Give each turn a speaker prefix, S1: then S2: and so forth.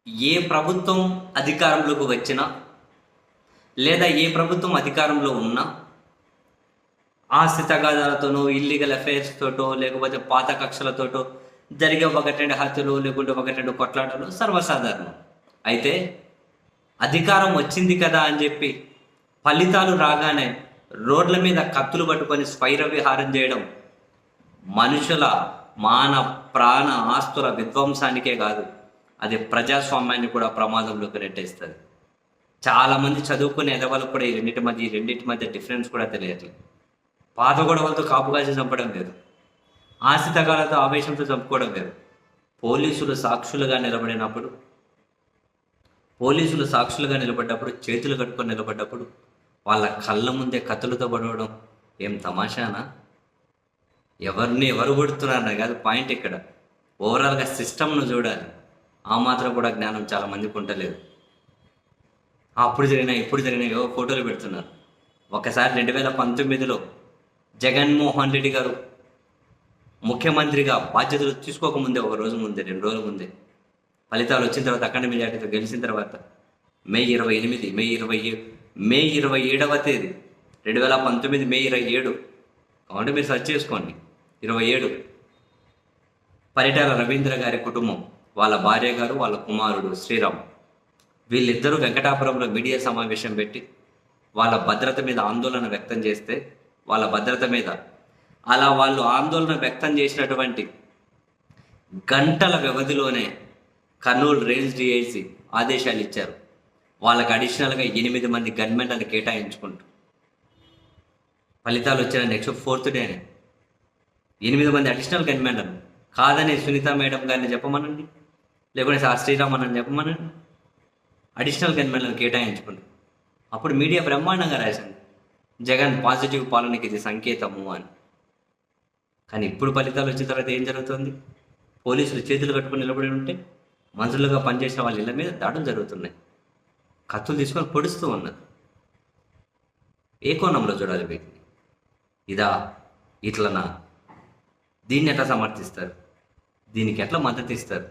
S1: ఏ ప్రభుత్వం అధికారంలోకి వచ్చినా, లేదా ఏ ప్రభుత్వం అధికారంలో ఉన్నా, ఆస్తి తగాదాలతోనో, ఇల్లీగల్ అఫైర్స్ తోటో, లేకపోతే పాత కక్షలతోటో జరిగే 1, 2 హత్యలు, లేకుంటే 1, 2 కొట్లాటలు సర్వసాధారణం. అయితే అధికారం వచ్చింది కదా అని చెప్పి ఫలితాలు రాగానే రోడ్ల మీద కత్తులు పట్టుకొని స్వైర విహారం చేయడం మనుషుల మాన ప్రాణ ఆస్తుల విధ్వంసానికే కాదు, అది ప్రజాస్వామ్యాన్ని కూడా ప్రమాదంలోకి నెట్టేస్తుంది. చాలామంది చదువుకునే ఎదవలకు కూడా ఈ రెండింటి మధ్య డిఫరెన్స్ కూడా తెలియట్లేదు. పాత గొడవలతో కాపు కాల్చి చంపడం వేరు, ఆస్తి తగాలతో ఆవేశంతో చంపుకోవడం వేరు. పోలీసులు సాక్షులుగా నిలబడ్డప్పుడు చేతులు కట్టుకొని నిలబడ్డప్పుడు వాళ్ళ కళ్ళ ముందే కత్తులతో పడవడం ఏం తమాషానా? ఎవరు కొడుతున్నారని కాదు పాయింట్. ఇక్కడ ఓవరాల్గా సిస్టమ్ను చూడాలి. ఆ మాత్రం కూడా జ్ఞానం చాలా మందికి ఉండలేదు. అప్పుడు జరిగినా ఇప్పుడు జరిగినా ఏవో ఫోటోలు పెడుతున్నారు. ఒకసారి 2019లో జగన్మోహన్ రెడ్డి గారు ముఖ్యమంత్రిగా బాధ్యతలు తీసుకోకముందే, 1 రోజు ముందే, 2 రోజుల ముందే, ఫలితాలు వచ్చిన తర్వాత అఖండ మెజార్టీతో గెలిచిన తర్వాత మే 27వ తేదీ 2019 మే 27 కావాలంటే మీరు సెర్చ్ చేసుకోండి. 27 పరిటాల రవీంద్ర గారి కుటుంబం, వాళ్ళ భార్య గారు, వాళ్ళ కుమారుడు శ్రీరామ్, వీళ్ళిద్దరూ వెంకటాపురంలో మీడియా సమావేశం పెట్టి వాళ్ళ భద్రత మీద ఆందోళన వ్యక్తం చేస్తే, వాళ్ళ భద్రత మీద అలా వాళ్ళు ఆందోళన వ్యక్తం చేసినటువంటి గంటల వ్యవధిలోనే కర్నూలు రేంజ్ డిఐసి ఆదేశాలు ఇచ్చారు. వాళ్ళకి అడిషనల్గా 8 మంది గన్మెన్లను కేటాయించుకుంటూ ఫలితాలు వచ్చిన నెక్స్ట్ 4th డేనే 8 మంది అడిషనల్ గన్మెన్లను కాదని సునీత మేడం గారిని చెప్పమనండి, లేకుంటే శ్రీరామ్ అని చెప్పమనండి, అడిషనల్ గన్మెన్లను కేటాయించుకుంటూ. అప్పుడు మీడియా బ్రహ్మాండంగా రాసింది, జగన్ పాజిటివ్ పాలనకి ఇది సంకేతము అని. కానీ ఇప్పుడు ఫలితాలు వచ్చిన తర్వాత ఏం జరుగుతుంది? పోలీసులు చేతులు కట్టుకుని నిలబడి ఉంటే మంత్రులుగా పనిచేసిన వాళ్ళ ఇళ్ళ మీద దాడులు జరుగుతున్నాయి, కత్తులు తీసుకొని పొడుస్తూ ఉన్నారు. ఏ కోణంలో చూడాలి వీటిని? ఇదా, ఇట్లనా? దీన్ని ఎట్లా సమర్థిస్తారు? దీనికి ఎట్లా మద్దతు ఇస్తారు?